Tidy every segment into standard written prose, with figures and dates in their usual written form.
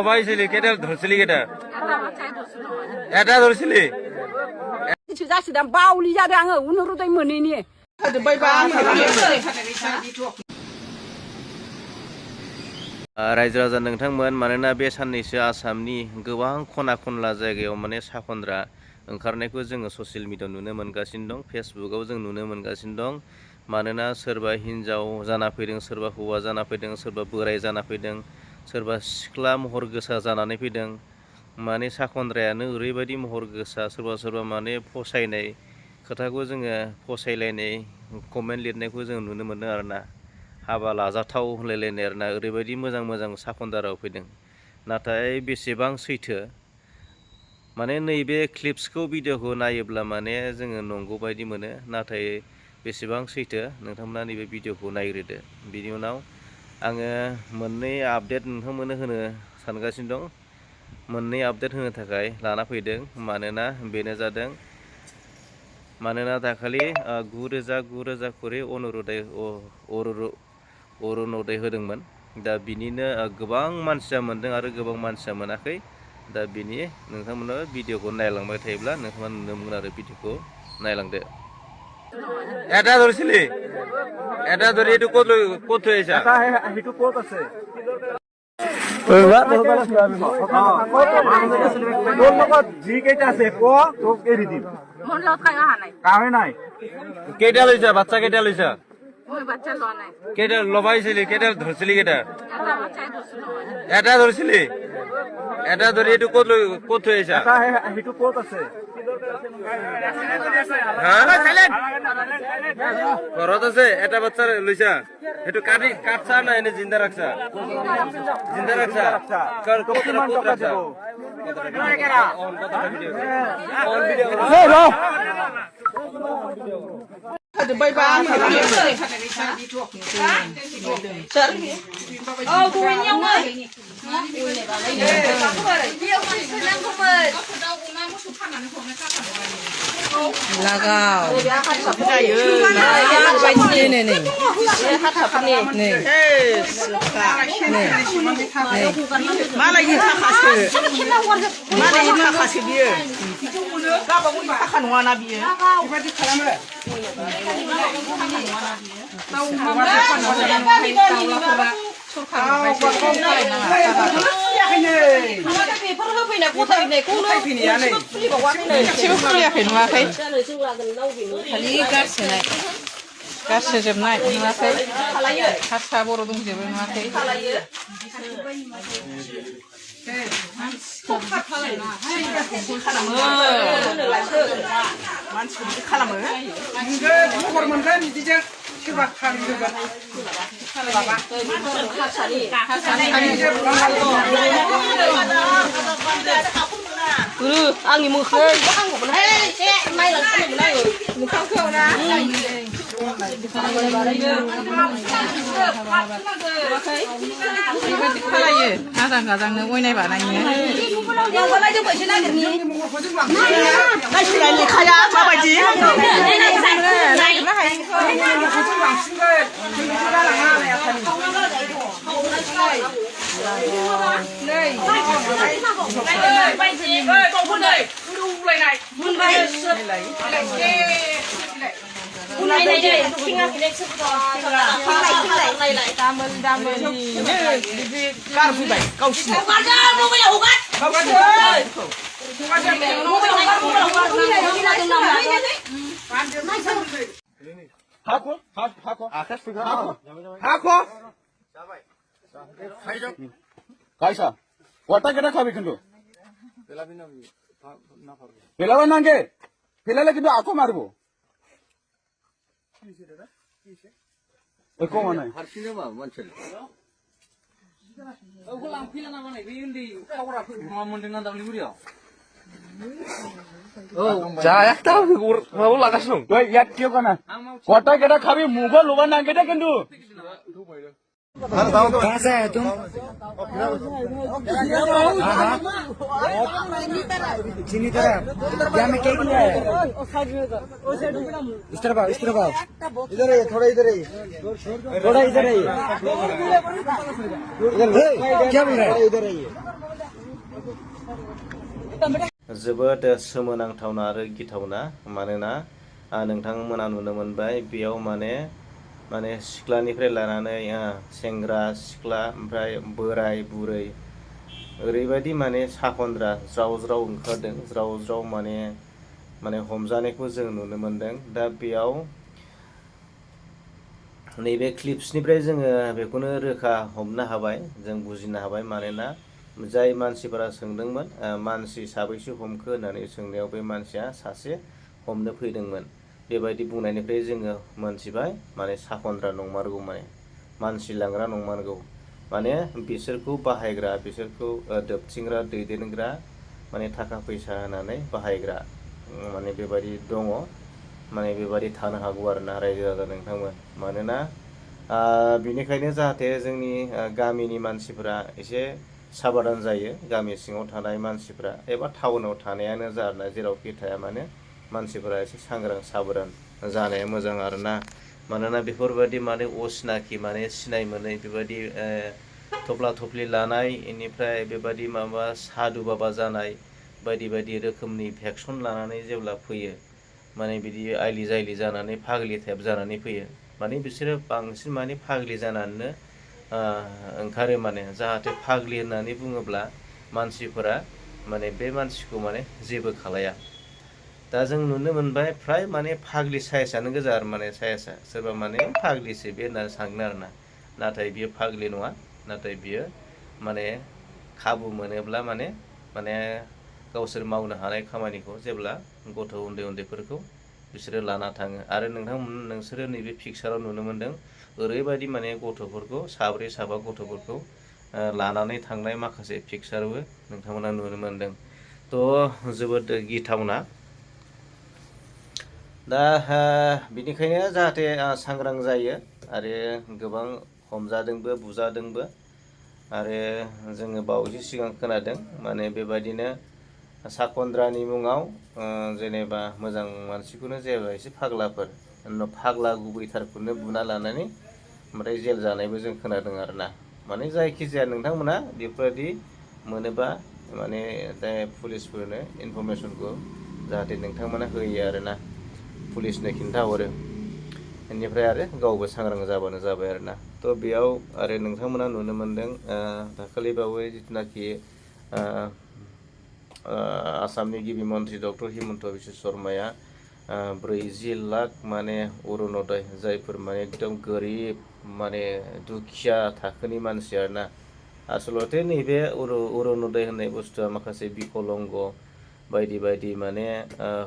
পাইছিলি কেটা ধরছিলি কেটা এটা ধরছিলি কিছু যাচ্ছি দাম বাউলি যাবে আঙ উনুরুদাই मोनैनि रायजो राजा नोंथांमोन मानोना बे साननैसो आसामनि गोबां खना खनला जायगायाव माने साखन्द्रा ओंखारनायखौ जोङो ससियेल मिडियायाव नुनो मोनगासिनो दं फेसबुकाव जों नुनो मोनगासिनो दं मानोना सोरबा हिन्जाव जाना फैदों सोरबा हौवा जाना फैदों सोरबा बोराय जाना फैदों सोरबा सिख्ला महर गोसा जानानै फैदों माने साखन्द्रायानो ओरैबायदि महर गोसा सोरबा सोरबा माने फसायनाय खोथाखौ जोङो फसायलायनाय कमेन्ट लिरनायखौ जों नुनो मोनो आरोना हाबा लाजाथाव होनलायलायनाय आरोना ओरैबायदि मोजां मोजां साखन्दाराव फैदों नाथाय बेसेबां सैथो माने नैबे क्लिप्सखौ भिडिअखौ नायोब्ला माने जोङो नंगौ बायदि मोनो नाथाय बेसेबां सैथो नोंथांमोना नैबे भिडिअखौ नायग्रोदो बिनि उनाव आङो मोननै आपडेट नोंथांमोननो होनो सानगासिनो दं मोननै आपडेट होनो थाखाय लाना फैदों मानोना बेनो जादों मानोना दाखालि 9,000 खरि अरुनदय होदोंमोन दा बिनिनो गोबां मानसिया मोनदों आरो गोबां मानसिया मोनाखै दा बिनि नोंथांमोना भिडिअखौ नायलांबाय थायोब्ला नोंथांमोना नुनो मोनगोन आरो भिडिअखौ नायलांदो এটা ধরছিলি এটা ধরে একটু কত হয়েছে একটু কোত আছে যি কেইটা আছে তোক এৰি দিম কামে নাই কেইটা লৈছা বাচ্চা কেইটা লৈছা বাচ্চা লোৱা নাই কেইটা লবাইছিলি কেইটা ধরছিলি কেইটা এটা ধরছিলি এটা ধরে একটু কত হয়েছে একটু কোত আছে ঘৰত আছে এটা বাচ্চা লৈছা সেইটো কাটছা না এনে জিন্দা রাখছা জিন্দা রাখছা लागाव जायो बायदि नै हाथाफोरनि नै मालायनि थाखासो मालायनि थाखासो बियो गाबागावनि थाखा नङाना बियो बेबायदि खालामो गारसोजोबनाय नुवाखै हारसा बर' दंजोबो नुवाखै मानसिफोर खालामो महर मोनगोन बिदिजों सोरबा खालामगोन आंनि मोखै खालायो आजां गाजांनो अयनाय बानायो लेखाया माबायदि गारफैबाय गावसिनो কাইসা ওটা কেটা খাবি কিন্তু পেলাবে নাগে পেলালে কিন্তু আকো মারবো যা একটা মাবো লাগাছো কটা কেটা খাবি মুখ লোবা নাগেটা কিন্তু कहाँ से आए तुम? चीनी तरफ क्या में केक लिया है? इस तरफ आओ, इस तरफ आओ। इधर आइए, थोड़ा इधर आइए, थोड़ा इधर आइए। क्या बोल रहा है? इधर आइए। जोबोद सोमोनांथावना आरो गिथावना मानोना नोंथांमोना नुनो मोनबाय बेयाव माने सिख्लानिफ्राय लानानै सेंग्रा सिख्ला ओमफ्राय बोराय बुरै ओरैबायदि माने साखन्द्रा ज्राव ज्राव ओंखारदों ज्राव ज्राव माने हमजानायखौ जों नुनो मोनदों। दा बेयाव नैबे क्लिप्सनिफ्राय जोङो बेखौनो रोखा हमनो हाबाय, जों बुजिनो हाबाय। मानोना जाय मानसिफोरा सोंदोंमोन मानसि साबैसे हमखो होननानै सोंनायाव बे मानसिया सासे हमनो फैदोंमोन बेबायदि बुंनायनिफ्राय जोङो मोनथिबाय माने साखन्द्रा नंमारगौ, माने मानसि लांग्रा नंमारगौ, माने बिसोरखौ बाहायग्रा, बिसोरखौ दोबथिंग्रा दैदेनग्रा, माने थाखा फैसा होनानै बाहायग्रा माने बेबायदि दङ। माने बेबायदि थानो हागौ आरोना रायजो राजा नोंथांमोन। मानोना बिनिखायनो जाहाथे जोंनि गामिनि मानसिफोरा एसे साबधान जायो, गामि सिङाव थानाय मानसिफ्रा एबा टाउनाव थानायानो जा आरोना जेरावखि थाया मानो मानसिफोरा एसे सांग्रां साबधान जानाया मोजां आरोना। मानोना बेफोरबायदि माने असिनाखि माने सिनाय मोनै बेबायदि थफ्ला थफ्लि लानाय, बेनिफ्राय बेबायदि माबा सादु बाबा जानाय बायदि बायदि रोखोमनि भेक्सन लानानै जेब्ला फैयो माने बिदि आइलि जाइलि जानानै फाग्लि टाइप जानानै फैयो। माने बिसोरो बांसिन माने फाग्लि जानानैनो ओंखारो। माने जाहाथे फाग्लि होननानै बुङोब्ला मानसिफोरा माने बे मानसिखौ माने जेबो खालाया। दा जों नुनो मोनबाय फ्राय माने फाग्लि साइसआनो गोजा आरो माने साइसआ सोरबा माने फाग्लिसो बे होननानै सानो आरोना, नाथाय बियो फाग्लि नङा। नाथाय बियो माने खाबु मोनोब्ला माने गावसोर मावनो हानाय खामानिखौ जेब्ला गथ' उन्दै उन्दैफोरखौ बिसोरो लाना थाङो। आरो नोंसोरो नैबे पिक्साराव नुनो मोनदों ओरैबायदि माने गथ'फोरखौ साब्रै साबा गथ'फोरखौ लानानै थांनाय माखासे पिक्सारबो नोंथांमोना नुनो मोनदों। थ' जोबोद गिथावना। दा बिनिखायनो जाहाथे सांग्रां जायो आरो गोबां हमजादोंबो बुजादोंबो। आरो जोङो बावैसो सिगां खोनादों माने बेबायदिनो साखन्द्रानि मुङाव जेनेबा मोजां मानसिखौनो जेनेबा एसे फाग्लाफोर फाग्ला गुबैथारखौनो बुना लानानै ओमफ्राय जेल जानायबो जों खोनादों आरोना। माने जायखिजाया नोंथांमोना बेफोरबायदि मोनोबा माने दा पुलिसफोरनो इनफरमेसनखौ जाहाथे नोंथांमोना होयो आरोना, पुलिसनो खिन्थाहरो। बेनिफ्राय आरो गावबो सांग्रां जाबानो जाबाय आरोना। थ' बेयाव आरो नोंथांमोना नुनो मोनदों दाखालि बावै जिथुनाखि आसामनि गिबि मन्त्रि डक्टर हिमन्त बिश्व शर्माया 40 लाख माने अरुनदय, जायफोर माने एकदम गोरिब माने दुखिया थाखोनि मानसि आरोना। आसलथे नैबे अरुनदय होननाय बुस्थुआ माखासे बिकलंग बायदि बायदि माने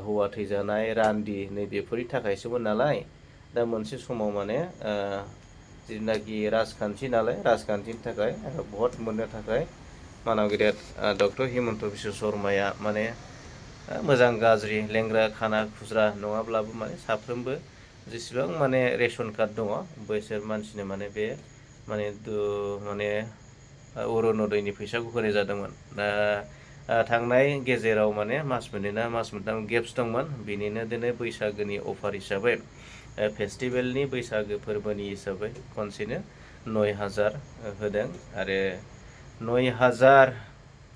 हौवा थैजानाय रान्दि नैबेफोरनि थाखायसोमोन नालाय। दा मोनसे समाव माने जिथुनाखि राजखान्थि नालाय, राजखान्थिनि थाखाय भट मोननो थाखाय मानव गेदेर डक्टर हिमन्त बिश्व शर्माया माने मोजां गाज्रि लेंग्रा खाना खुज्रा नङाब्लाबो माने साफ्रोमबो जेसेबां माने रेशन कार्ड दङ बैसोर मानसिनो माने बे माने अरुनदयनि फैसाखौ होनाय जादोंमोन। दा थांनाय गेजेराव माने मास मोननै ना मास मोनथाम गेप्स दंमोन। बेनिनो दिनै बैसागोनि अफार हिसाबै फेस्टिभेलनि बैसागो फोरबोनि हिसाबै खनसेनो 9,000 होदों। आरो 9,000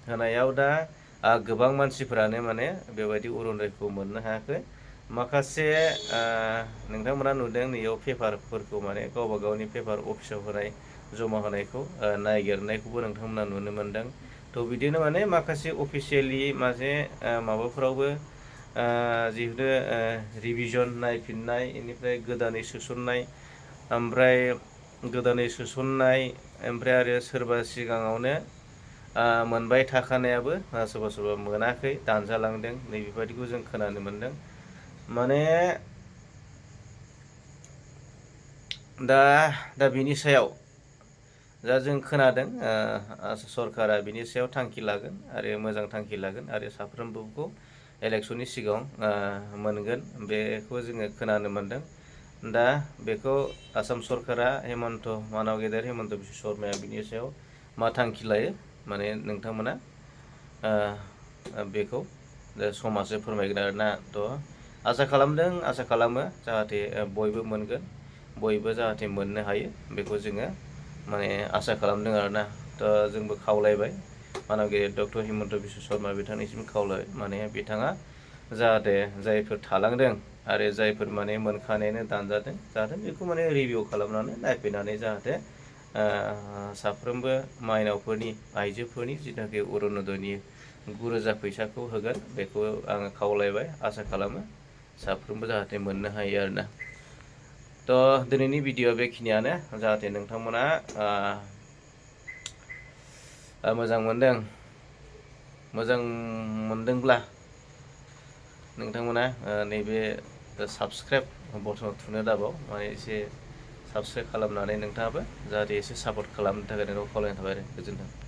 होनायाव दा गोबां मानसिफोरानो माने बेबायदि अरुनदयखौ मोननो हायाखै। माखासे नोंथांमोना नुदों नैयाव पेपारफोरखौ माने गावबा गावनि पेपार अफिसाव होनाय जमा होनायखौ नागिरनायखौबो नोंथांमोना नुनो मोनदों। थ' बिदिनो माने माखासे अफिसियेलि माने माबाफोरावबो जिहेतु रिभिजन नायफिननाय, बेनिफ्राय गोदानै सोसननाय, ओमफ्राय आरो सोरबा सिगाङावनो मोनबाय थाखानायाबो सोरबा सोरबा मोनाखै, दानजालांदों। नैबेबायदिखौ जों खोनानो मोनदों। माने दा बिनि सायाव दा जों खोनादों सरकारा बिनि सायाव थांखि लागोन आरो मोजां थांखि लागोन आरो साफ्रोमबोखौ इलेक्सननि सिगाङाव मोनगोन बेखौ जोङो खोनानो मोनदों। दा बेखौ आसाम सरकारा हेमन्त मानव गेदेर हेमन्त बिश्व शर्माया बिनि सायाव मा थांखि लायो माने नोंथांमोना बेखौ समाजो फोरमायगोन आरोना थ' आसा खालामो जाहाथे बयबो मोनगोन बयबो जाहाथे मोननो हायो बेखौ जोङो माने आसा खालामदों आरोना थ' जोंबो खावलायबाय मानव गेदेर डक्टर हेमन्त बिश्व शर्मा बिथांनिसिम खावलायबाय माने बिथाङा जाहाथे जायफोर थालांदों आरो जायफोर माने मोनखानायानो दानजादों जाहाथे बेखौ माने रिभिउ खालामनानै नायफैनानै जाहाथे साफ्रोमबो माइनावफोरनि आइजोफोरनि जिथुनाखि अरुनदयनि 9,000 फैसाखौ होगोन बेखौ आङो खावलायबाय आसा खालामो साफ्रोमबो जाहाथे मोननो हायो आरोना थ' दिनैनि भिडिअ बेखिनियानो जाहाथे नोंथांमोना मोजां मोनदोंब्ला नोंथांमोना नैबे साबस्क्राइब बटन थुनो दाबाव माने एसे साबस्क्राइब खालामनानै नोंथाङाबो जाहाथे एसे सापर्ट खालामनो थाखाय नोंखौ खावलायनाय थाबाय आरो गोजोन्थों।